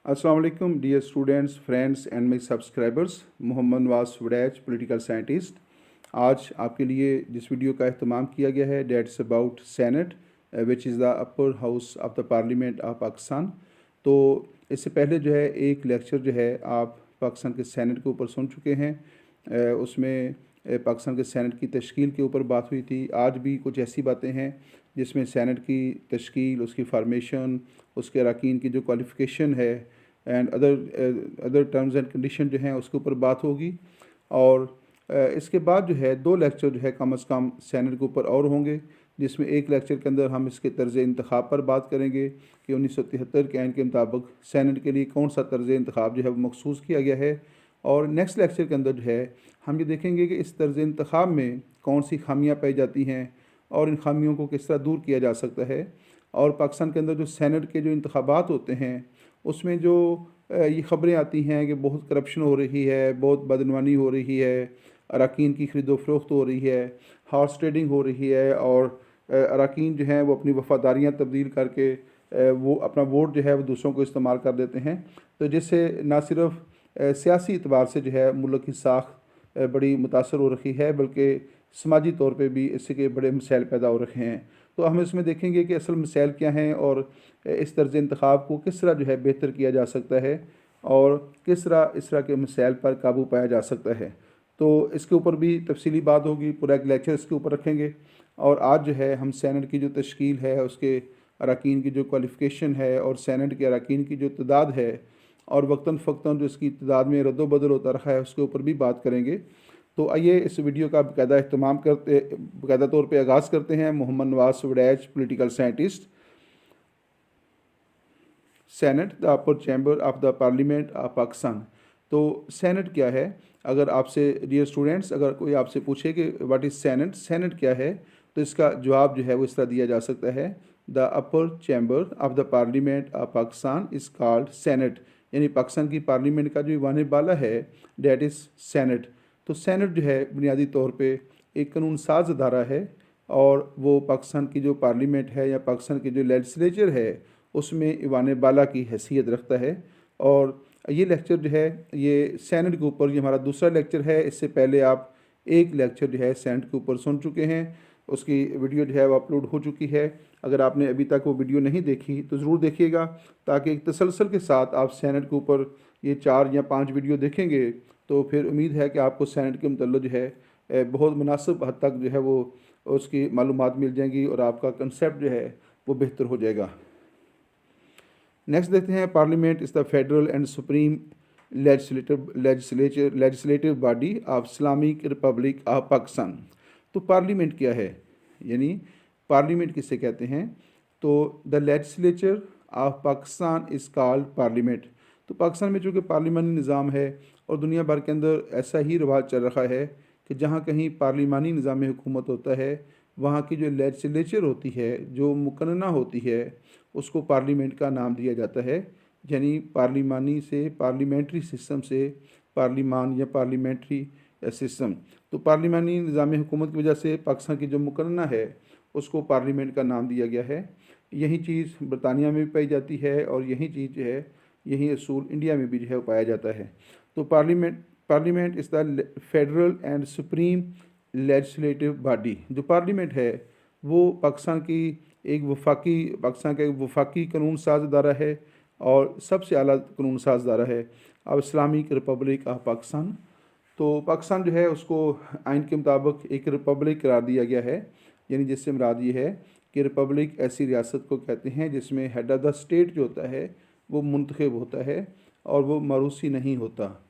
अस्सलाम वालेकुम dear students, friends and my subscribers. Mohammad Nawaz Wadaich, political scientist. आज आपके लिए जिस वीडियो का अहतमाम किया गया है dates about senate which is the upper house of the parliament of Pakistan. तो इससे पहले जो है एक लेक्चर जो है आप पाकिस्तान के सेनेट के ऊपर सुन चुके हैं। उसमें पाकिस्तान के सेनेट की तश्कील के ऊपर बात हुई थी। आज भी कुछ ऐसी बातें हैं जिसमें सेनेट की तश्कील, उसकी फार्मेशन, उसके अरकान की जो क्वालिफ़िकेशन है and other terms and condition जो हैं उसके ऊपर बात होगी। और इसके बाद जो है 2 लेक्चर जो है कम अज़ कम सेनेट के ऊपर और होंगे, जिसमें एक लेक्चर के अंदर हम इसके तर्ज़ इंतखाब पर बात करेंगे कि 1973 के आइन के मुताबिक सेनेट के लिए कौन सा तर्ज़ इंतखाब जो है वो मखसूस किया गया है। और नेक्स्ट लेक्चर के अंदर जो है हम ये देखेंगे कि इस तर्ज़ इंतखाब में कौन सी खामियाँ पाई जाती हैं और इन खामियों को किस तरह दूर किया जा सकता है। और पाकिस्तान के अंदर जो सेनेट के जो इंतखाबात होते हैं उसमें जो ये ख़बरें आती हैं कि बहुत करप्शन हो रही है, बहुत बदनवानी हो रही है, अरकान की ख़रीदो फरोख्त हो रही है, हॉर्स ट्रेडिंग हो रही है और अरकान जो हैं वो अपनी वफ़ादारियाँ तब्दील करके वो अपना वोट जो है वो दूसरों को इस्तेमाल कर देते हैं। तो जिससे ना सिर्फ सियासी एतबार से जो है मुल्क की साख बड़ी मुतासर हो रखी है, बल्कि समाजी तौर पे भी इसके बड़े मसाइल पैदा हो रखे हैं। तो हम इसमें देखेंगे कि असल मसाइल क्या हैं और इस तर्ज इंतखाब को किस तरह जो है बेहतर किया जा सकता है और किस तरह इस तरह के मसाइल पर काबू पाया जा सकता है। तो इसके ऊपर भी तफसीली बात होगी, पूरा एक लेक्चर इसके ऊपर रखेंगे। और आज जो है हम सेनेट की जो तश्कील है, उसके अरकान की जो क्वालिफ़िकेशन है और सेनेट के अरकान की जो तादाद है और वक्तन फ़क्तन जो इसकी तादाद में रद्द-बदल होता रहा है उसके ऊपर भी बात करेंगे। तो आइए इस वीडियो का बाकायदा तौर पे आगाज़ करते हैं। Mohammad Nawaz Wadaich, political scientist, senate the upper chamber of the parliament of Pakistan. तो सेनेट क्या है? अगर आपसे डियर स्टूडेंट्स, अगर कोई आपसे पूछे कि व्हाट इज़ सेनेट, सेनेट क्या है, तो इसका जवाब जो है वो इस तरह दिया जा सकता है, the upper chamber of the parliament of Pakistan is called senate. यानी पाकिस्तान की पार्लियामेंट का जो ईवान बाला है डैट इज़ सेनेट। तो सेनेट जो है बुनियादी तौर पे एक कानून साज अदारा है और वो पाकिस्तान की जो पार्लियामेंट है या पाकिस्तान की जो लेजिस्लेचर है उसमें ईवान बाला की हैसियत रखता है। और ये लेक्चर जो है ये सेनेट के ऊपर, ये हमारा दूसरा लेक्चर है। इससे पहले आप एक लेक्चर जो है सेनेट के ऊपर सुन चुके हैं, उसकी वीडियो जो है वो अपलोड हो चुकी है। अगर आपने अभी तक वो वीडियो नहीं देखी तो ज़रूर देखिएगा, ताकि एक तसलसल के साथ आप सेनेट के ऊपर ये 4 या 5 वीडियो देखेंगे तो फिर उम्मीद है कि आपको सेनेट के मतलब जो है बहुत मुनासिब हद तक जो है वो उसकी मालूमात मिल जाएंगी और आपका कंसेप्ट जो है वो बेहतर हो जाएगा। नेक्स्ट देखते हैं, parliament is the federal and supreme legislative body of Islamic Republic of Pakistan. तो पार्लियामेंट क्या है, यानी पार्लियामेंट किसे कहते हैं? तो the legislature of Pakistan is called parliament. तो पाकिस्तान में चूँकि पार्लियामानी निज़ाम है और दुनिया भर के अंदर ऐसा ही रिवाज चल रहा है कि जहाँ कहीं पार्लियामानी निज़ाम हुकूमत होता है वहाँ की जो लेजिस्लेचर होती है, जो मुकन्ना होती है, उसको पार्लियामेंट का नाम दिया जाता है। यानी पार्लियामानी से, पार्लियामेंट्री सिस्टम से पार्लिमान या पार्लियामेंट्री सिस्टम। तो पार्लियामानी निज़ाम हुकूमत की वजह से पाकिस्तान की जो मुकन्ना है उसको पार्लियामेंट का नाम दिया गया है। यही चीज़ बरतानिया में भी पाई जाती है और यही चीज़ जो है, यही असूल इंडिया में भी जो है पाया जाता है। तो parliament is the federal and supreme legislative body. जो पार्लियामेंट है वो पाकिस्तान का एक वफाकी कानून साज अदारा है और सबसे आला कानून साज अदारा है अब इस्लामिक रिपब्लिक ऑफ पाकिस्तान। तो पाकिस्तान जो है उसको आइन के मुताबिक एक रिपब्लिक करार दिया गया है। यानी जिससे मुराद ये है कि रिपब्लिक ऐसी रियासत को कहते हैं जिसमें हेड ऑफ़ द स्टेट जो होता है वो मुंतखब होता है और वो मरूसी नहीं होता।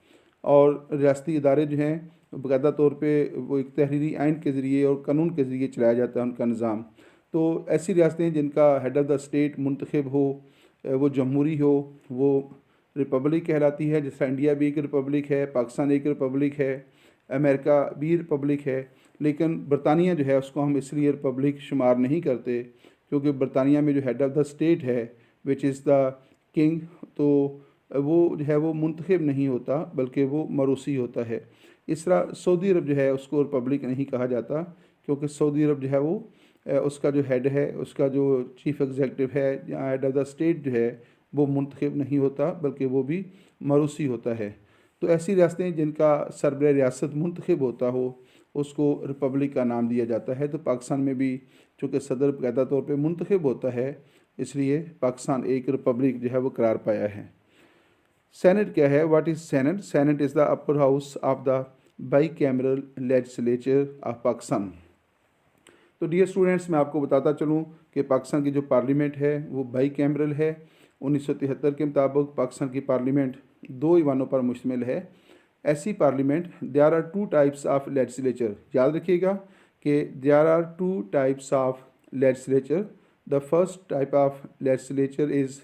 और रियासती इदारे जो हैं बाकायदा तौर पे वो एक तहरीरी आइन के ज़रिए और कानून के ज़रिए चलाया जाता है उनका निज़ाम। तो ऐसी रियासतें जिनका हेड ऑफ़ द स्टेट मुंतखब हो, वो जमहूरी हो, वो रिपब्लिक कहलाती है। जैसा इंडिया भी एक रिपब्लिक है, पाकिस्तान एक रिपब्लिक है, अमेरिका भी रिपब्लिक है। लेकिन बरतानिया जो है उसको हम इसलिए रिपब्लिक शुमार नहीं करते क्योंकि बरतानिया में जो हेड ऑफ़ द स्टेट है विच इज़ द किंग, तो वो जो है वो मुंतखब नहीं होता बल्कि वो मरूसी होता है। इस तरह सऊदी अरब जो है उसको रिपब्लिक नहीं कहा जाता क्योंकि सऊदी अरब जो है वो उसका जो हेड है, उसका जो चीफ़ एग्जीक्यूटिव है या हेड ऑफ़ द स्टेट जो है वो मुंतखब नहीं होता, बल्कि वो भी मरूसी होता है। तो ऐसी रियासतें जिनका सरबराह रियासत मुंतखब होता हो उसको रिपब्लिक का नाम दिया जाता है। तो पाकिस्तान में भी चूँकि सदर बाकायदा तौर पे मुंतखब होता है, इसलिए पाकिस्तान एक रिपब्लिक जो है वो करार पाया है। सेनेट क्या है? What is senate? Senate is the upper house of the by cameral legislature of Pakistan. तो डियर स्टूडेंट्स, मैं आपको बताता चलूँ कि पाकिस्तान की जो पार्लियामेंट है वो बाई कैमरल है। 1973 के मुताबिक पाकिस्तान की पार्लियामेंट 2 ईवानों पर मुश्तमिल है। ऐसी parliament, there are 2 types of legislature. याद रखिएगा कि there are 2 types of legislature. The first type of legislature is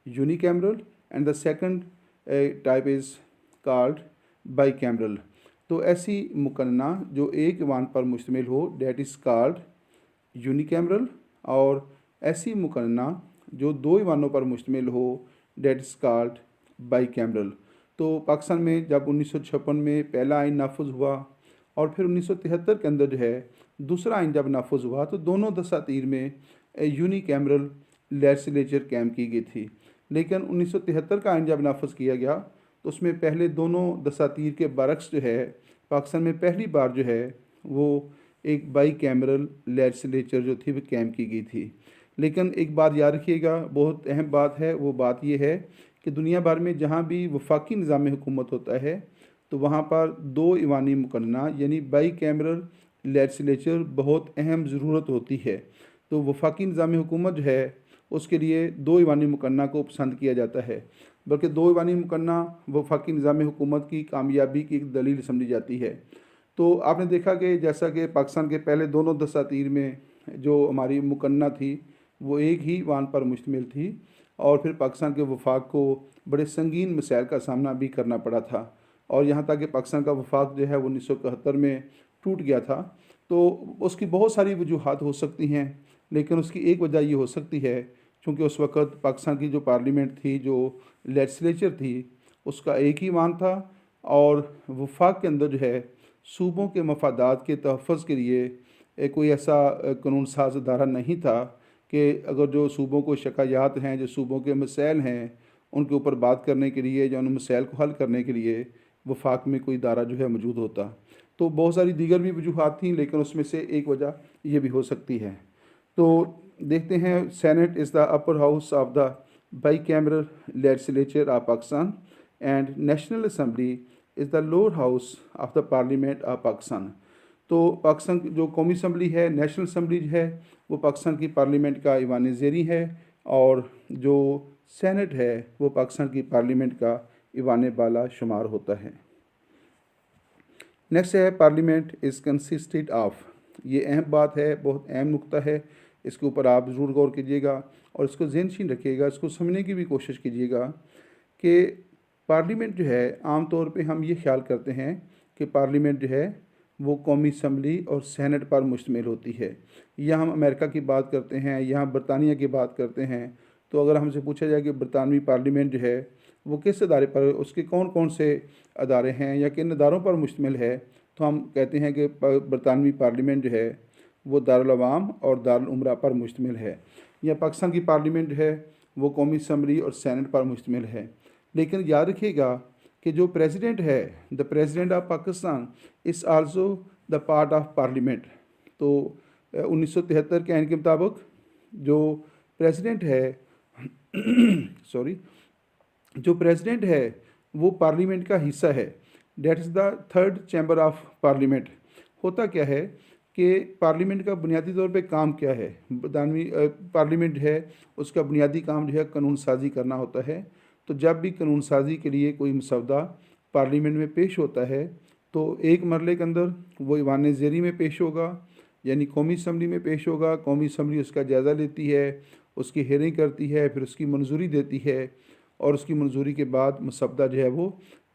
unicameral and the second type is called bicameral. तो ऐसी मुकन्ना जो एक ईवान पर मुश्तमिल हो डेट इज़ कॉल्ड यूनिकैमरल, और ऐसी मुकन्ना जो 2 ईवानों पर मुश्तमिल हो डेट इज़ कॉल्ड बाईकैमरल। तो पाकिस्तान में जब 1956 में पहला आइन नाफुज हुआ और फिर 1973 के अंदर जो है दूसरा आइन जब नाफुज हुआ, तो दोनों दसातीर में यूनिकैमरल लेजिस्लेचर कैम की गई थी। लेकिन 1973 का आइन जब नाफुज किया गया तो उसमें पहले दोनों दसातीर के बरक्स जो है पाकिस्तान में पहली बार जो है वो एक बाई कैमरल लेजिस्लेचर जो थी वो कैम की गई थी। लेकिन एक बात याद रखिएगा, बहुत अहम बात है, वो बात ये है कि दुनिया भर में जहाँ भी वफाकी निज़ाम हुकूमत होता है तो वहाँ पर 2 ईवानी मुकन्ना यानी बाई कैमरल लेजिस्लेचर बहुत अहम ज़रूरत होती है। तो वफाकी निज़ाम हुकूमत जो है उसके लिए 2 ईवानी मुकन्ना को पसंद किया जाता है, बल्कि 2 ईवानी मुकन्ना वफाकी निज़ाम हुकूमत की कामयाबी की एक दलील समझी जाती है। तो आपने देखा कि जैसा कि पाकिस्तान के पहले दोनों दसातीर में जो हमारी मुकन्ना थी वो एक ही ईवान पर मुश्तमिल थी, और फिर पाकिस्तान के वफाक को बड़े संगीन मसाइल का सामना भी करना पड़ा था, और यहाँ तक कि पाकिस्तान का वफाक जो है 1971 में टूट गया था। तो उसकी बहुत सारी वजूहात हो सकती हैं, लेकिन उसकी एक वजह ये हो सकती है क्योंकि उस वक़्त पाकिस्तान की जो पार्लियामेंट थी, जो लेजिस्लेचर थी, उसका एक ही ईवान था, और वफाक के अंदर जो है सूबों के मफादात के तहफ़्फ़ुज़ के लिए कोई ऐसा कानून साज अदारा नहीं था कि अगर जो सूबों को शिकायत हैं, जो सूबों के मसाइल हैं, उनके ऊपर बात करने के लिए या उन मसाइल को हल करने के लिए वफाक में कोई इदारा जो है मौजूद होता। तो बहुत सारी दीगर भी वजूहात थी, लेकिन उसमें से एक वजह ये भी हो सकती है। तो देखते हैं, senate is the upper house of the by cameral legislature of Pakistan and national assembly is the lower house of the parliament of Pakistan. तो पाकिस्तान की जो कौमी असम्बली है, नेशनल असम्बली है, वो पाकिस्तान की पार्लियामेंट का ईवान ज़ेरी है, और जो सेनेट है वो पाकिस्तान की पार्लियामेंट का ईवान बाला शुमार होता है। नेक्स्ट है, पार्लियामेंट इज़ कंसिस्टेड ऑफ। ये अहम बात है, बहुत अहम नुक्ता है, इसके ऊपर आप ज़रूर गौर कीजिएगा और इसको ज़हनशीन रखिएगा, इसको समझने की भी कोशिश कीजिएगा कि पार्लियामेंट जो है आम तौर पे हम ये ख्याल करते हैं कि पार्लियामेंट जो है वो कौमी असम्बली और सेनेट पर मुश्तमिल होती है। या हम अमेरिका की बात करते हैं, यहाँ बरतानिया की बात करते हैं, तो अगर हमसे पूछा जाए कि बरतानवी पार्लियामेंट जो है वो किस अदारे पर, उसके कौन कौन से अदारे हैं या किन अदारों पर मुश्तमिल है, तो हम कहते हैं कि बरतानवी पार्लियामेंट जो है वो दारुल अवाम और दारुल उमरा पर मुश्तमिल है। या पाकिस्तान की पार्लियामेंट जो है वो कौमी असम्बली और सेनेट पर मुश्तमिल है। लेकिन याद रखिएगा कि जो प्रेसिडेंट है, the president of Pakistan is also the part of parliament. तो 1973 के आइन के मुताबिक जो प्रेसिडेंट है सॉरी जो प्रेसिडेंट है वो पार्लियामेंट का हिस्सा है। That is the third chamber of parliament. होता क्या है कि पार्लियामेंट का बुनियादी तौर पे काम क्या है? बरतानवी पार्लियामेंट है उसका बुनियादी काम जो है कानून साजी करना होता है। तो जब भी कानून साजी के लिए कोई मसौदा पार्लियामेंट में पेश होता है तो एक मरले के अंदर वो ईवान ज़ेरी में पेश होगा, यानी कौमी असम्बली में पेश होगा। कौमी असम्बली उसका जायज़ा लेती है, उसकी हेयरिंग करती है, फिर उसकी मंजूरी देती है, और उसकी मंजूरी के बाद मसौदा जो है वो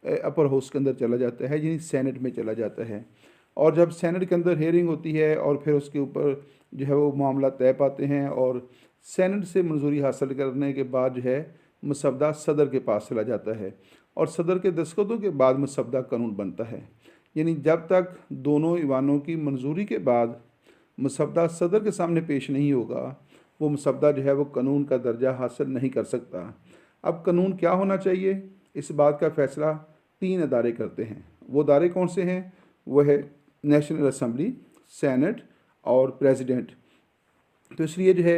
अपर हाउस के अंदर चला जाता है, यानी सेनेट में चला जाता है। और जब सेनेट के अंदर हेयरिंग होती है और फिर उसके ऊपर जो है वो मामला तय पाते हैं, और सेनेट से मंजूरी हासिल करने के बाद जो है मसौदा सदर के पास चला जाता है, और सदर के दस्तखतों के बाद मसौदा कानून बनता है। यानी जब तक दोनों ईवानों की मंजूरी के बाद मसौदा सदर के सामने पेश नहीं होगा वो मसौदा जो है वो कानून का दर्जा हासिल नहीं कर सकता। अब कानून क्या होना चाहिए, इस बात का फैसला 3 अदारे करते हैं। वो अदारे कौन से हैं? वो है नेशनल असम्बली, सेनेट और प्रेसिडेंट। तो इसलिए जो है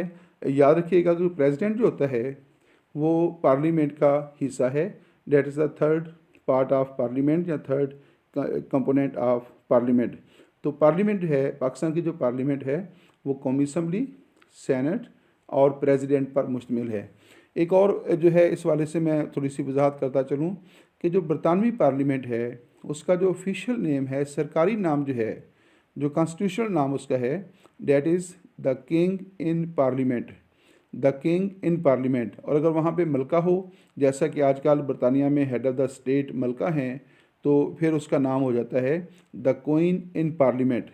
याद रखिएगा कि प्रेसिडेंट जो होता है वो पार्लियामेंट का हिस्सा है, that is the third part of parliament या थर्ड कंपोनेंट ऑफ पार्लियामेंट। तो पार्लियामेंट जो है, पाकिस्तान की जो पार्लियामेंट है वो कौमी असम्बली, सेनेट और प्रेसिडेंट पर मुश्तमिल है। एक और जो है इस वाले से मैं थोड़ी सी वजाहत करता चलूँ कि जो बरतानवी पार्लियामेंट है उसका जो ऑफिशियल नेम है, सरकारी नाम जो है, जो कॉन्स्टिट्यूशनल नाम उसका है, that is the king in parliament, the king in parliament. और अगर वहाँ पे मलका हो, जैसा कि आजकल बरतानिया में हेड ऑफ़ द स्टेट मलका हैं, तो फिर उसका नाम हो जाता है द क्वीन इन पार्लियामेंट।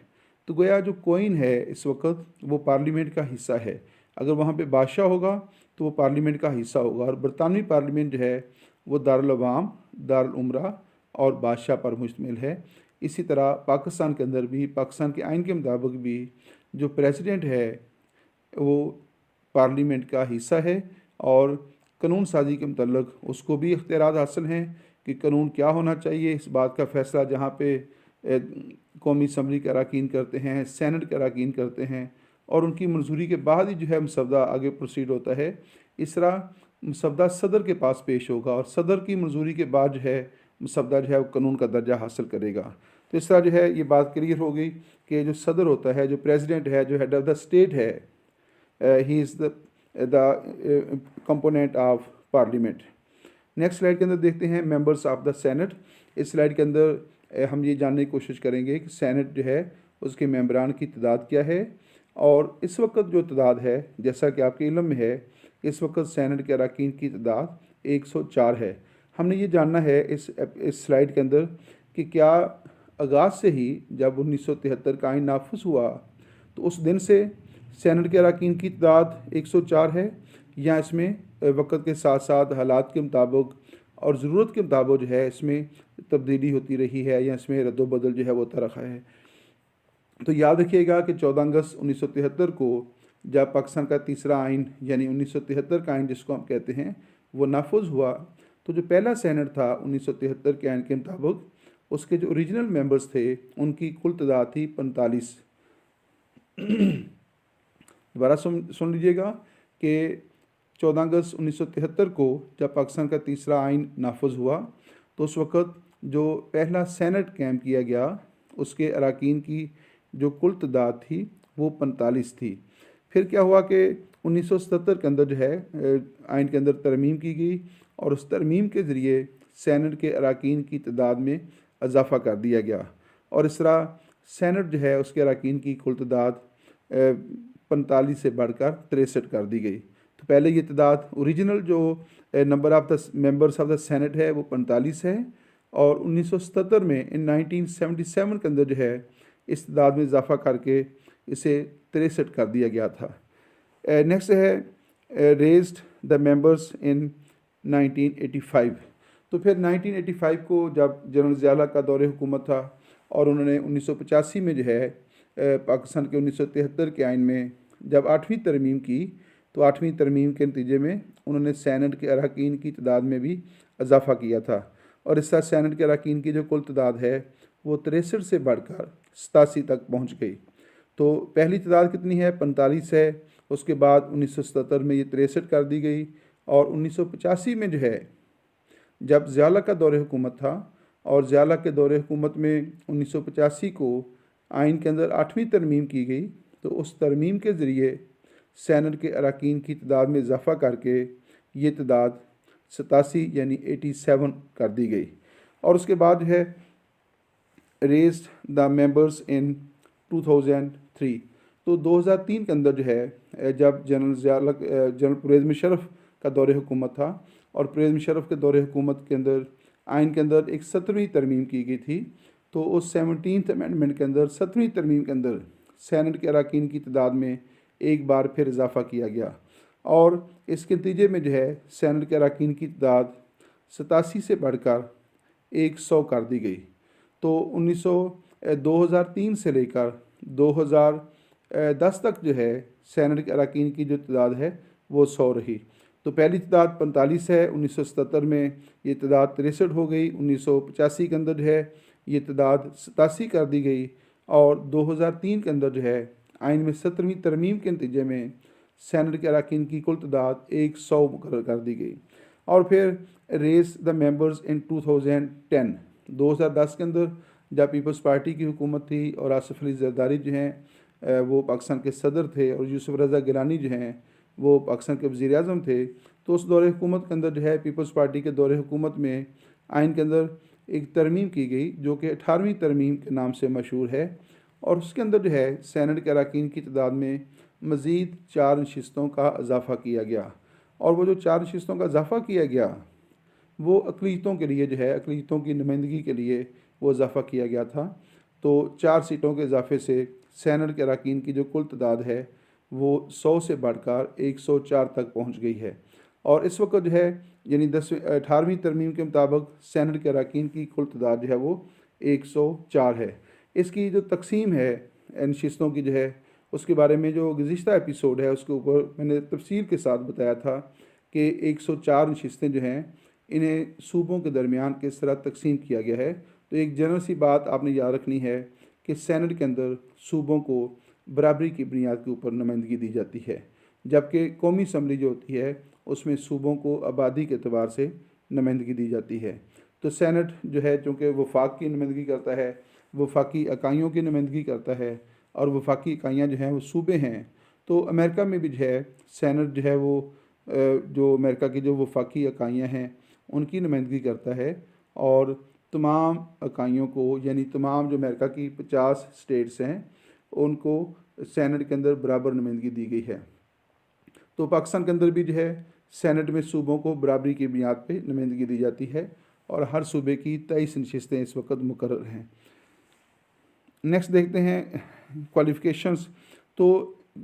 तो गोया जो क्वीन है इस वक्त वो पार्लियामेंट का हिस्सा है। अगर वहाँ पे बादशाह होगा तो वो पार्लियामेंट का हिस्सा होगा। और बरतानवी पार्लियामेंट जो है वो दारुल अवाम, दारुल उमरा और बादशाह पर मुश्तमिल है। इसी तरह पाकिस्तान के अंदर भी, पाकिस्तान के आइन के मुताबिक भी जो प्रेसिडेंट है वो पार्लियामेंट का हिस्सा है और कानून साजी के मतलब उसको भी इख्तियारात हासिल हैं कि कानून क्या होना चाहिए। इस बात का फ़ैसला जहाँ पे कौमी असम्बली के अरकान करते हैं, सेनेट के अरकान करते हैं और उनकी मंजूरी के बाद ही जो है मसवदा आगे प्रोसीड होता है। इस तरह मसवदा सदर के पास पेश होगा और सदर की मंजूरी के बाद जो है मसवदा जो है वो कानून का दर्जा हासिल करेगा। तो इस तरह जो है ये बात क्लियर हो गई कि जो सदर होता है, जो प्रेसिडेंट है, जो हेड ऑफ़ द स्टेट है, he is the component of parliament. Next slide के अंदर देखते हैं मेंबर्स ऑफ द सेनेट। इस स्लाइड के अंदर हम ये जानने की कोशिश करेंगे कि सेनेट जो है उसके मेंबरान की तादाद क्या है। और इस वक्त जो तादाद है, जैसा कि आपके इल्म में है, इस वक्त सेनेट के अरकान की तादाद 104 है। हमने ये जानना है इस स्लाइड के अंदर कि क्या आगाज़ से ही जब 1973 का आइन नाफिज हुआ तो उस दिन से सेनेट के अरकान की तादाद 104 है, या इसमें वक्त के साथ साथ हालात के मुताबिक और ज़रूरत के मुताबिक जो है इसमें तब्दीली होती रही है, या इसमें रद्दोबदल जो है वो होता रखा है। तो याद रखिएगा कि 14 अगस्त 1973 को जब पाकिस्तान का तीसरा आइन यानी 1973 का आइन जिसको हम कहते हैं वो नाफिज हुआ, तो जो पहला सेनेट था 1973 के आइन के मुताबिक उसके जो ओरिजिनल मेंबर्स थे उनकी कुल तादाद थी 45। दोबारा सुन लीजिएगा कि 14 अगस्त 1973 को जब पाकिस्तान का तीसरा आइन नाफिज हुआ तो उस वक़्त जो पहला सेनेट कैम किया गया उसके अरकान की जो कुल तादाद थी वो 45 थी। फिर क्या हुआ कि 1977 के अंदर जो है आइन के अंदर तरमीम की गई और उस तरमीम के ज़रिए सेनेट के अरकान की तादाद में इजाफ़ा कर दिया गया और इस तरह सेनेट जो है उसके अरकान की कुल तादाद 45 से बढ़कर 63 कर दी गई। तो पहले ये तादाद ओरिजिनल जो number of the members of the senate है वो 45 है और 1977 में 1977 के अंदर जो है इस तादाद में इजाफ़ा करके इसे 63 कर दिया गया था। नेक्स्ट है रेज्ड द मेंबर्स इन 1985। तो फिर 1985 को जब जनरल ज़िया का दौरे हुकूमत था और उन्होंने 1985 में जो है पाकिस्तान के 1973 के आइन में जब 8वीं तरमीम की तो 8वीं तरमीम के नतीजे में उन्होंने सेनेट के अरकान की तादाद में भी इजाफ़ा किया था और इस तरह सेनेट के अरकान की जो कुल तादाद है वो 63 से बढ़कर 87 तक पहुंच गई। तो पहली तादाद कितनी है? 45 है। उसके बाद 1977 में ये 63 कर दी गई और 1985 में जो है जब ज़िया का दौरे हुकूमत था और ज़िया के दौरे हुकूमत में 1985 को आइन के अंदर 8वीं तरमीम की गई तो उस तरमीम के ज़रिए सेनेट के अरकान की तादाद में इजाफ़ा करके ये तादाद 87 यानी 87 कर दी गई। और उसके बाद जो है रेज्ड द मेंबर्स इन 2003। तो 2003 के अंदर जो है जब जनरल परवेज़ मुशर्रफ का दौरे हुकूमत था और परवेज़ मुशर्रफ के दौरे हुकूमत के अंदर आइन के अंदर एक 17वीं तरमीम की गई थी। तो उस 17th अमेंडमेंट के अंदर 7वीं तरमीम के अंदर सेनेट के अरकान की तादाद में एक बार फिर इजाफ़ा किया गया और इसके नतीजे में जो है सेनेट के अरकान की तादाद 87 से बढ़कर 100 कर दी गई। तो 2003 से लेकर 2010 तक जो है सेनेट के अरकान की जो तादाद है वो 100 रही। तो पहली तादाद 45 है, 1977 में ये तादाद 63 हो गई, 1985 के अंदर जो है ये तादाद 87 कर दी गई, और 2003 के अंदर जो है आइन में 17वीं तरमीम के नतीजे में सैनेट के अरकान की कुल तादाद 100 मुकर्रर कर दी गई। और फिर रेस द मेंबर्स इन 2010 के अंदर जब पीपल्स पार्टी की हुकूमत थी और आसिफ अली जरदारी जो हैं वो पाकिस्तान के सदर थे और यूसुफ रज़ा गिलानी जो हैं वो पाकिस्तान के वज़ीर आज़म थे, तो उस दौरे हुकूमत के अंदर जो है पीपल्स पार्टी के दौरे हुकूमत में आइन के अंदर एक तरमीम की गई जो कि 18वीं तरमीम के नाम से मशहूर है, और उसके अंदर जो है सैनेट के अरकान की तादाद में मज़ीद 4 नशिस्तों का इजाफ़ा किया गया। और वो जो 4 नशिस्तों का इजाफ़ा किया गया वो अक़लियतों के लिए जो है अक़लियतों की नुमाइंदगी के लिए वो इजाफ़ा किया गया था। तो 4 सीटों के इजाफ़े से सैनेट के अरकान की जो कुल तादाद है वो 100 से बढ़कर 104 तक पहुंच गई है। और इस वक्त जो है यानी 18वीं तरमीम के मुताबिक सैनेट के अरकान की कुल तादाद जो है वो 104 है। इसकी जो तकसीम है नशिस्तों की जो है उसके बारे में जो गुज़िश्ता एपिसोड है उसके ऊपर मैंने तफसील के साथ बताया था कि 104 नशिस्तें जो हैं इन्हें सूबों के दरमियान किस तरह तकसीम किया गया है। तो एक जनरल सी बात आपने याद रखनी है कि सैनेट के अंदर सूबों को बराबरी की बुनियाद के ऊपर नुमाइंदगी दी जाती है, जबकि कौमी असम्बली जो होती है उसमें सूबों को आबादी के अतबार से नुमाइंदगी दी जाती है। तो सैनेट जो है चूँकि वफाक की नुमाइंदगी करता है, वफाकी इकाइयों की नुमाइंदगी करता है, और वफाकी इकाइयाँ जो हैं वो सूबे हैं। तो अमेरिका में भी जो है सैनेट जो है वो जो अमेरिका की जो वफाकी इकाइयाँ हैं उनकी नुमाइंदगी करता है, और तमाम इकाइयों को यानी तमाम जो अमेरिका की 50 स्टेट्स हैं उनको सैनेट के अंदर बराबर नुमाइंदगी दी गई है। तो पाकिस्तान के अंदर भी जो है सैनेट में सूबों को बराबरी की बुनियाद पे नुमाइंदगी दी जाती है, और हर सूबे की 23 नशिस्तें इस वक्त मुकर्रर हैं। नेक्स्ट देखते हैं क्वालिफ़िकेशंस। तो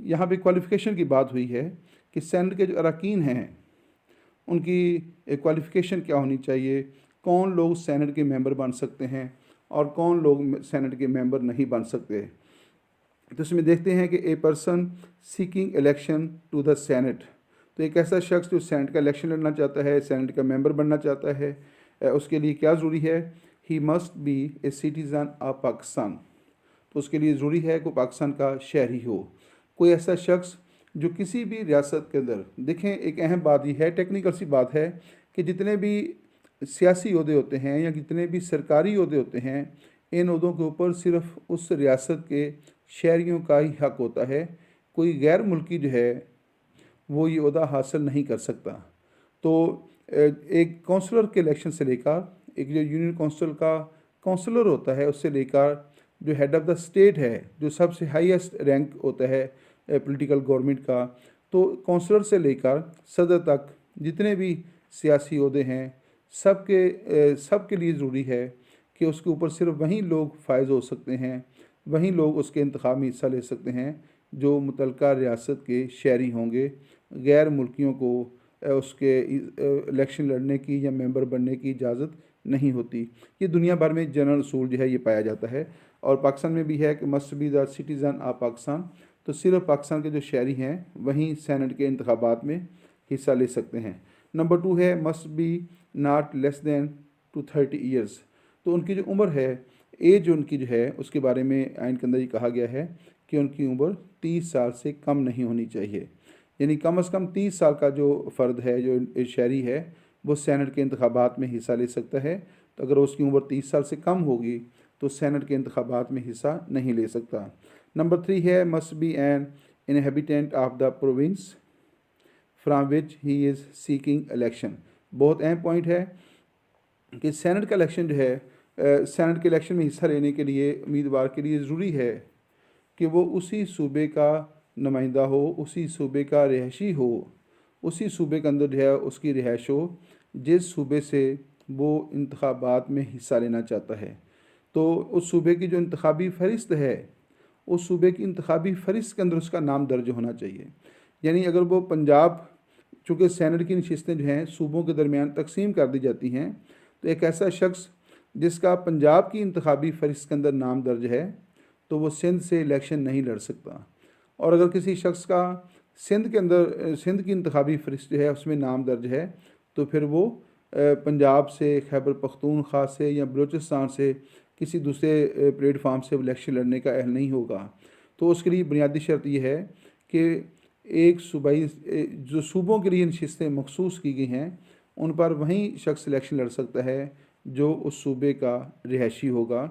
यहाँ पे क्वालिफ़िकेशन की बात हुई है कि सैनेट के जो अरकान हैं उनकी क्वालिफ़िकेशन क्या होनी चाहिए, कौन लोग सैनेट के मेंबर बन सकते हैं और कौन लोग सैनेट के मेंबर नहीं बन सकते। तो इसमें देखते हैं कि a person seeking election to the senate, तो एक ऐसा शख्स जो सैनेट का इलेक्शन लड़ना चाहता है, सैनेट का मेंबर बनना चाहता है, उसके लिए क्या ज़रूरी है, he must be A citizen of Pakistan. तो उसके लिए ज़रूरी है कि पाकिस्तान का शहरी हो। कोई ऐसा शख्स जो किसी भी रियासत के अंदर, देखें एक अहम बात यह है, टेक्निकल सी बात है कि जितने भी सियासी ओहदे होते हैं या जितने भी सरकारी ओहदे होते हैं इन ओहदों के ऊपर सिर्फ उस रियासत के शहरियों का ही हक होता है। कोई गैर मुल्की जो है वो ये ओहदा हासिल नहीं कर सकता। तो एक काउंसलर के इलेक्शन से लेकर एक जो यूनियन काउंसिल का काउंसलर होता है उससे लेकर जो हेड ऑफ़ द स्टेट है जो सबसे हाईएस्ट रैंक होता है पॉलिटिकल गवर्नमेंट का, तो काउंसलर से लेकर सदर तक जितने भी सियासी ओहदे हैं सबके लिए ज़रूरी है कि उसके ऊपर सिर्फ वहीं लोग फायज़ हो सकते हैं, वहीं लोग उसके इंतखाब में हिस्सा ले सकते हैं जो मुतलका रियासत के शहरी होंगे। गैर मुल्कियों को उसके इलेक्शन लड़ने की या मेंबर बनने की इजाज़त नहीं होती। ये दुनिया भर में जनरल असूल जो है ये पाया जाता है, और पाकिस्तान में भी है कि must be the citizen of Pakistan. तो सिर्फ पाकिस्तान के जो शहरी हैं वहीं सैनेट के इंतखाबात में हिस्सा ले सकते हैं। नंबर 2 है must be not less than to 30 years. तो उनकी जो उम्र है, एज उनकी जो है उसके बारे में आइन के अंदर ये कहा गया है कि उनकी उम्र 30 साल से कम नहीं होनी चाहिए। यानी कम से कम 30 साल का जो फ़र्द है जो शहरी है वो सैनेट के इंतखाबात में हिस्सा ले सकता है। तो अगर उसकी उम्र 30 साल से कम होगी तो सैनेट के इंतखाबात में हिस्सा नहीं ले सकता। नंबर 3 है must be an inhabitant of the province from which he is seeking election. बहुत अहम पॉइंट है कि सैनेट का इलेक्शन जो है सैनेट के इलेक्शन में हिस्सा लेने के लिए उम्मीदवार के लिए ज़रूरी है कि वो उसी सूबे का नुमाइंदा हो, उसी सूबे का रिहायशी हो, उसी सूबे के अंदर जो है उसकी रिहाइश हो जिस सूबे से वो इंतखाबात में हिस्सा लेना चाहता है। तो उस सूबे की जो इंतखाबी फ़हरिस्त है उस सूबे की इंतखाबी फ़हरिस्त के अंदर उसका नाम दर्ज होना चाहिए। यानी अगर वो पंजाब, चूँकि सैनेट की नशिस्तें जो हैं सूबों के दरमियान तकसीम कर दी जाती हैं, तो एक ऐसा शख्स जिसका पंजाब की इंतखाबी फ़हरिस्त के अंदर नाम दर्ज है तो वो सिंध से इलेक्शन नहीं लड़ सकता। और अगर किसी शख्स का सिंध के अंदर सिंध की इंतखाबी फहरिस्त जो है उसमें नाम दर्ज है, तो फिर वो पंजाब से, खैबर पख्तूनख्वा से या बलूचिस्तान से किसी दूसरे प्लेटफार्म से इलेक्शन लड़ने का अहल नहीं होगा। तो उसके लिए बुनियादी शर्त यह है कि एक सूबाई जो सूबों के लिए नशिस्तें मखसूस की गई हैं उन पर वहीं शख्स इलेक्शन लड़ सकता है जो उस सूबे का रिहायशी होगा।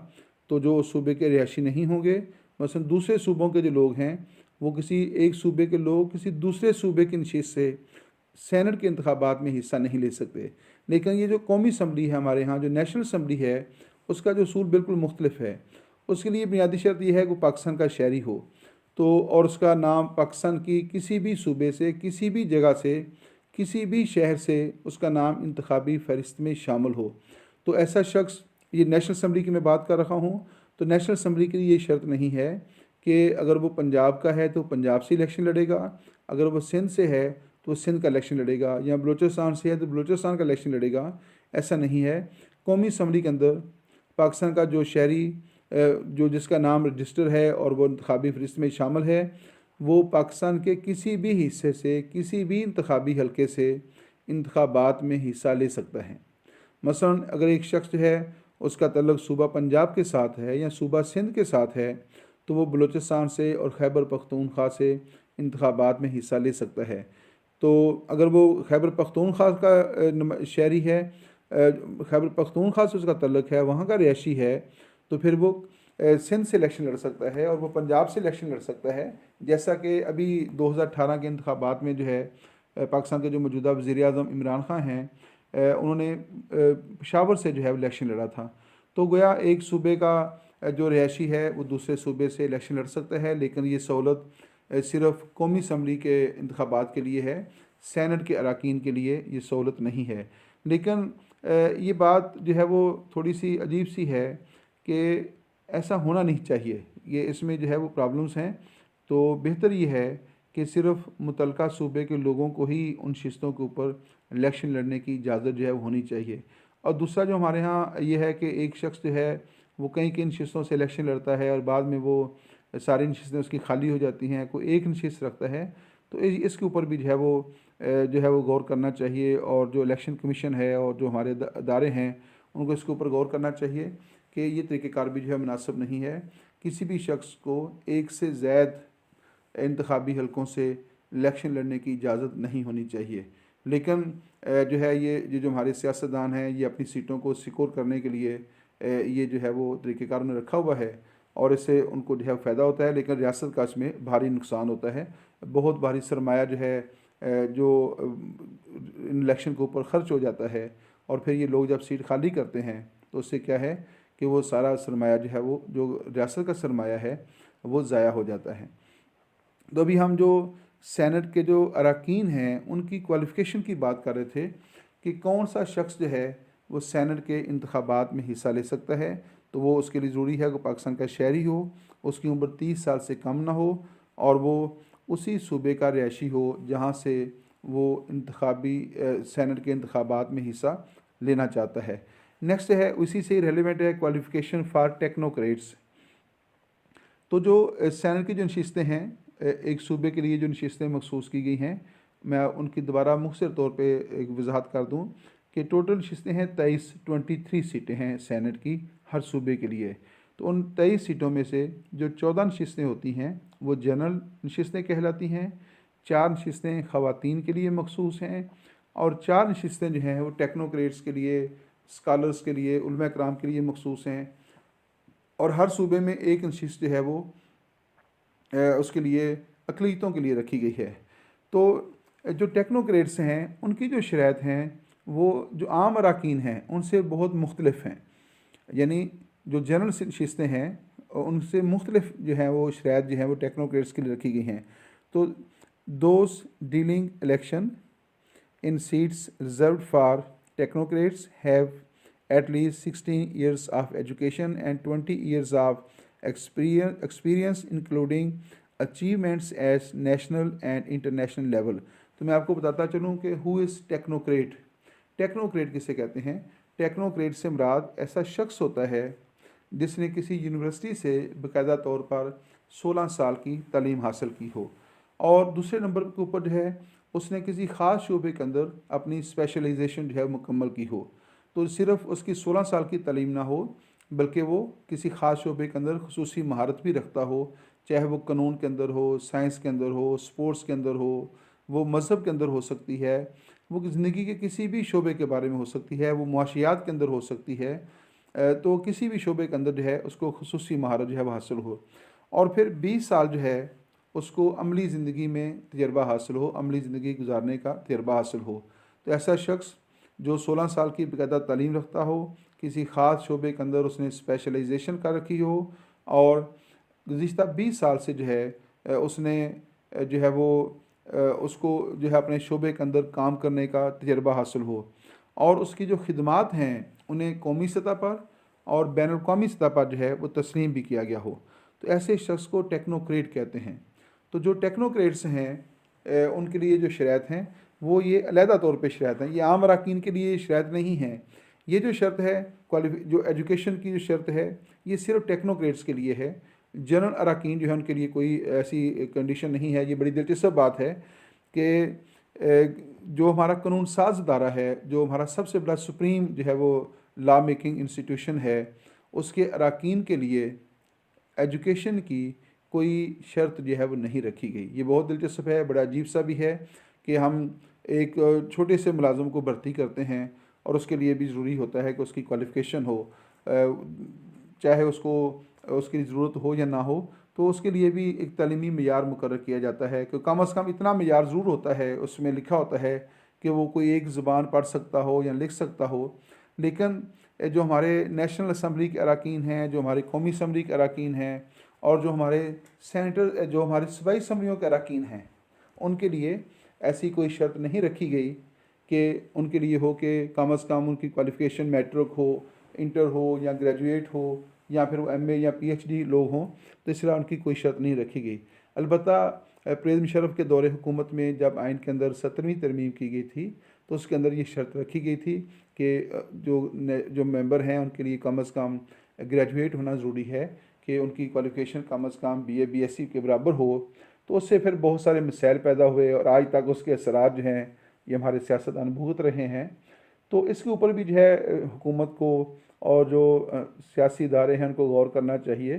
तो जो उस सूबे के रिहायशी नहीं होंगे, मसलन दूसरे सूबों के जो लोग हैं, वो किसी एक सूबे के लोग किसी दूसरे सूबे की नशिस्त से सैनेट के इंतखाबात में हिस्सा नहीं ले सकते। लेकिन ये जो कौमी असम्बली है हमारे यहाँ, जो नेशनल असम्बली है, उसका जो असूल बिल्कुल मुख्तलिफ है। उसके लिए बुनियादी शर्त यह है कि वो पाकिस्तान का शहरी हो, तो और उसका नाम पाकिस्तान की किसी भी सूबे से, किसी भी जगह से, किसी भी शहर से उसका नाम इंतखाबी फहरिस्त में शामिल हो। तो ऐसा शख्स, ये नेशनल असम्बली की मैं बात कर रहा हूँ, तो नेशनल असम्बली के लिए ये शर्त नहीं है कि अगर वो पंजाब का है तो पंजाब से इलेक्शन लड़ेगा, अगर वो सिंध से है तो सिंध का इलेक्शन लड़ेगा, या बलूचिस्तान से है तो बलूचिस्तान का इलेक्शन लड़ेगा। ऐसा नहीं है। कौमी असम्बली के अंदर पाकिस्तान का जो शहरी जो जिसका नाम रजिस्टर है और वो इंतखाबी फहरिस्त में शामिल है, वो पाकिस्तान के किसी भी हिस्से से, किसी भी इंतखाबी हलके से इंतखाबात में हिस्सा ले सकता है। मसलन अगर एक शख्स जो है उसका तल्लुक़ सूबा पंजाब के साथ है या सूबा सिंध के साथ है, तो वो बलूचिस्तान से और खैबर पख्तूनख्वा से इंतखाबात में हिस्सा ले सकता है। तो अगर वो खैबर पख्तूनख्वा का शहरी है, खैबर पख्तूनख्वा से उसका तल्लुक़ है, वहाँ का रिहायशी है, तो फिर वो सिंध से इलेक्शन लड़ सकता है और वो पंजाब से इलेक्शन लड़ सकता है। जैसा कि अभी 2018 के इंतखाबात में जो है पाकिस्तान के जो मौजूदा वज़ीर आज़म इमरान खान हैं, उन्होंने पेशावर से जो है इलेक्शन लड़ा था। तो गोया एक सूबे का जो रिहायशी है वो दूसरे सूबे से इलेक्शन लड़ सकता है, लेकिन ये सहूलत सिर्फ़ कौमी असम्बली के इंतखाबात के लिए है, सैनेट के अरकान के लिए ये सहूलत नहीं है। लेकिन ये बात जो है वो थोड़ी सी अजीब सी है कि ऐसा होना नहीं चाहिए, ये इसमें जो है वो प्रॉब्लम्स हैं। तो बेहतर ये है कि सिर्फ़ मुतलका सूबे के लोगों को ही उन शिस्तों के ऊपर इलेक्शन लड़ने की इजाज़त जो है वो होनी चाहिए। और दूसरा जो हमारे यहाँ ये है कि एक शख्स जो है वो कई कई नशिस्तों से इलेक्शन लड़ता है और बाद में वो सारी नशिस्तें उसकी खाली हो जाती हैं, कोई एक नशिस्त रखता है। तो इसके ऊपर भी जो है वो गौर करना चाहिए, और जो इलेक्शन कमीशन है और जो हमारे अदारे हैं उनको इसके ऊपर गौर करना चाहिए कि ये तरीक़ेकार भी जो है मुनासिब नहीं है। किसी भी शख्स को एक से ज़्यादा इंतखाबी हलकों से इलेक्शन लड़ने की इजाज़त नहीं होनी चाहिए। लेकिन जो है ये जो हमारे सियासतदान हैं, ये अपनी सीटों को सिक्योर करने के लिए ये जो है वो तरीक़ेकार उन्होंने रखा हुआ है और इससे उनको जो है फ़ायदा होता है, लेकिन रियासत का इसमें भारी नुकसान होता है। बहुत भारी सरमाया जो है जो इन इलेक्शन के ऊपर ख़र्च हो जाता है, और फिर ये लोग जब सीट खाली करते हैं तो उससे क्या है कि वो सारा सरमाया जो है वो जो रियासत का सरमाया है वो ज़ाया हो जाता है। तो अभी हम जो सैनेट के जो अरकान हैं उनकी क्वालिफ़िकेशन की बात कर रहे थे कि कौन सा शख्स जो है वो सैनेट के इंतखाबात में हिस्सा ले सकता है। तो वो उसके लिए ज़रूरी है कि पाकिस्तान का शहरी हो, उसकी उम्र 30 साल से कम ना हो, और वो उसी सूबे का रिहायशी हो जहाँ से वो इंतखाबी सैनेट के इंतखाबात में हिस्सा लेना चाहता है। नेक्स्ट है उसी से रेलिवेंट है क्वालिफ़िकेशन फॉर टेक्नोक्रेट्स। तो जो सैनेट की जो नशिस्तें हैं, एक सूबे के लिए जो नशिस्तें मखसूस की गई हैं, मैं उनकी दोबारा मुख्तसर तौर पे एक वजाहत कर दूँ कि टोटल नशिस्तें हैं 23 सीटें हैं सैनेट की हर सूबे के लिए। तो उन 23 सीटों में से जो 14 नशिस्तें होती हैं वो जनरल नशिस्तें कहलाती हैं, 4 नशिस्तें ख़वातीन के लिए मखसूस हैं, और 4 नशिस्तें जो हैं वो टेक्नोक्रेट्स के लिए, स्कॉलर्स के लिए, उलमा कराम के लिए मखसूस हैं। और हर सूबे में एक नशिस्त जो है वो उसके लिए अक़लियतों के लिए रखी गई है। तो जो टेक्नोक्रेट्स हैं उनकी जो शराइत हैं वो जो आम अरकान हैं उनसे बहुत मुख्तलिफ हैं, यानी जो जनरल नशिस्तें हैं उनसे मुख्तलिफ जो हैं वो शराइत जो हैं वो टेक्नोक्रेट्स के लिए रखी गई हैं। तो those dealing election in seats reserved for technocrats have at least 16 years of education and 20 years of experience including achievements at national and international level। तो मैं आपको बताता चलूँ कि हु इज़ टेक्नोक्रेट। टेक्नोक्रेट किसे कहते हैं? टेक्नोक्रेट से मुराद ऐसा शख्स होता है जिसने किसी यूनिवर्सिटी से बाकायदा तौर पर 16 साल की तालीम हासिल की हो, और दूसरे नंबर के ऊपर जो है उसने किसी ख़ास शोबे के अंदर अपनी स्पेशलाइजेशन जो है मुकम्मल की हो। तो सिर्फ उसकी 16 साल की तालीम ना हो, बल्कि वो किसी ख़ास शोबे के अंदर खुसूसी महारत भी रखता हो, चाहे वो कानून के अंदर हो, साइंस के अंदर हो, स्पोर्ट्स के अंदर हो, वो मज़हब के अंदर हो सकती है, वो ज़िंदगी के किसी भी शोबे के बारे में हो सकती है, वो मुआशियात के अंदर हो सकती है। तो किसी भी शोबे के अंदर जो है उसको खुसूसी महारत जो है वो हासिल हो। और फिर 20 साल जो है उसको अमली ज़िंदगी में तजर्बा हासिल हो, अमली ज़िंदगी गुजारने का तजर्बा हासिल हो। तो ऐसा शख्स जो 16 साल की बाकायदा तालीम रखता हो, किसी ख़ास शोबे के अंदर उसने स्पेशलाइजेशन कर रखी हो, और गुज़िश्ता 20 साल से जो है उसने जो है वो उसको जो है अपने शोबे के अंदर काम करने का तजर्बा हासिल हो, और उसकी जो खिदमात हैं उन्हें कौमी सतह पर और बैनुल अक़वामी सतह पर जो है वो तस्लीम भी किया गया हो। तो ऐसे शख्स को टेक्नोक्रेट कहते हैं। तो जो टेक्नोक्रेट्स हैं उनके लिए जो शराइत हैं वो ये अलहदा तौर पे शराइत हैं, ये आम अरकान के लिए शराइत नहीं हैं। ये जो शर्त है जो एजुकेशन की जो शर्त है ये सिर्फ टेक्नोक्रेट्स के लिए है। जनरल अरकान जो है उनके लिए कोई ऐसी कंडीशन नहीं है। ये बड़ी दिलचस्प बात है कि जो हमारा कानून साज अदारा है, जो हमारा सबसे बड़ा सुप्रीम जो है वो लॉ मेकिंग इंस्टीट्यूशन है, उसके अरकान के लिए एजुकेशन की कोई शर्त जो है वो नहीं रखी गई। ये बहुत दिलचस्प है, बड़ा अजीब सा भी है कि हम एक छोटे से मुलाज़म को भर्ती करते हैं और उसके लिए भी ज़रूरी होता है कि उसकी क्वालिफ़िकेशन हो, चाहे उसको उसकी ज़रूरत हो या ना हो, तो उसके लिए भी एक तालीमी मेयार मुकर्रर किया जाता है कि कम अज़ कम इतना मेयार ज़रूर होता है, उसमें लिखा होता है कि वो कोई एक ज़ुबान पढ़ सकता हो या लिख सकता हो। लेकिन जो हमारे नेशनल असम्बली के अरकान हैं, जो हमारे कौमी असम्बली के अरकान हैं, और जो हमारे सेनेटर जो हमारे सूबाई असम्बलियों के अरकान हैं, उनके लिए ऐसी कोई शर्त नहीं रखी गई कि उनके लिए हो कि कम अज़ कम उनकी क्वालिफ़िकेशन मैट्रिक हो, इंटर हो या ग्रेजुएट हो, या फिर वो एमए या पीएचडी लोग हों। तो इस तरह उनकी कोई शर्त नहीं रखी गई। अलबत्ता परवेज़ मुशर्रफ के दौरे हुकूमत में जब आइन के अंदर 17वीं तरमीम की गई थी तो उसके अंदर ये शर्त रखी गई थी कि जो मेंबर हैं उनके लिए कम अज़ कम ग्रेजुएट होना ज़रूरी है, कि उनकी क्वालिफ़िकेशन कम अज़ कम बीए बीएससी के बराबर हो। तो उससे फिर बहुत सारे मसाइल पैदा हुए और आज तक उसके असरात जो हैं ये हमारे सियासतदान भुगत रहे हैं। तो इसके ऊपर भी जो है हुकूमत को और जो सियासी इदारे हैं उनको गौर करना चाहिए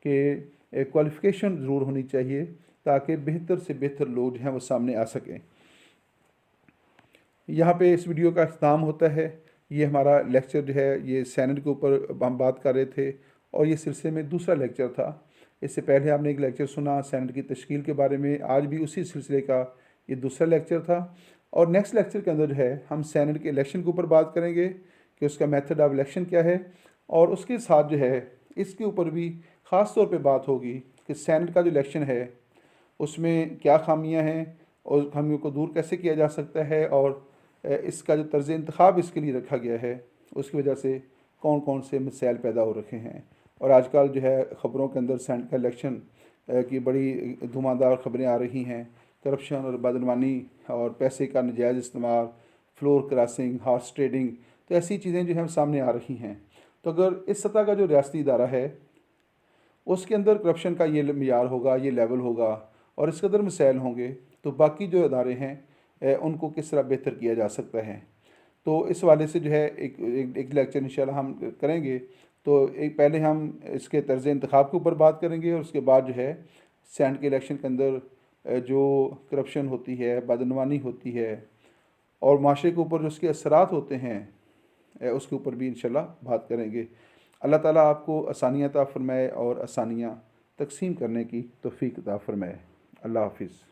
कि क्वालिफ़िकेशन ज़रूर होनी चाहिए ताकि बेहतर से बेहतर लोग जो हैं वो सामने आ सकें। यहाँ पे इस वीडियो का अख्ताम होता है। ये हमारा लेक्चर जो है ये सेनेट के ऊपर हम बात कर रहे थे, और ये सिलसिले में दूसरा लेक्चर था। इससे पहले आपने एक लेक्चर सुना सेनेट की तश्कील के बारे में, आज भी उसी सिलसिले का ये दूसरा लेक्चर था। और नेक्स्ट लेक्चर के अंदर जो है हम सेनेट के इलेक्शन के ऊपर बात करेंगे कि उसका मेथड ऑफ इलेक्शन क्या है, और उसके साथ जो है इसके ऊपर भी ख़ास तौर पे बात होगी कि सेनेट का जो इलेक्शन है उसमें क्या खामियां हैं और खामियों को दूर कैसे किया जा सकता है, और इसका जो तर्ज़ इंतख़ाब इसके लिए रखा गया है उसकी वजह से कौन कौन से मसाइल पैदा हो रखे हैं। और आजकल जो है ख़बरों के अंदर सेनेट का इलेक्शन की बड़ी धुआंधार ख़बरें आ रही हैं, करप्शन और बदनवानी और पैसे का नजायज़ इस्तेमाल, फ्लोर क्रॉसिंग, हॉर्स ट्रेडिंग, तो ऐसी चीज़ें जो हैं सामने आ रही हैं। तो अगर इस सतह का जो रियासती इदारा है उसके अंदर करप्शन का ये मियार होगा, ये लेवल होगा और इस कदर मसाइल होंगे, तो बाकी जो अदारे हैं उनको किस तरह बेहतर किया जा सकता है। तो इस वाले से जो है एक लेक्चर इंशाल्लाह हम करेंगे। तो एक पहले हम इसके तर्ज़ इंतख़ाब के ऊपर बात करेंगे, और उसके बाद जो है सेनेट के इलेक्शन के अंदर जो करप्शन होती है, बदनवानी होती है, और माशरे के ऊपर जो उसके असरात होते हैं उसके ऊपर भी इंशाल्लाह बात करेंगे। अल्लाह ताला आपको आसानियाँ अता फ़रमाए और आसानियाँ तक़सीम करने की तौफ़ीक अता फ़रमाए। अल्लाह हाफ़िज़।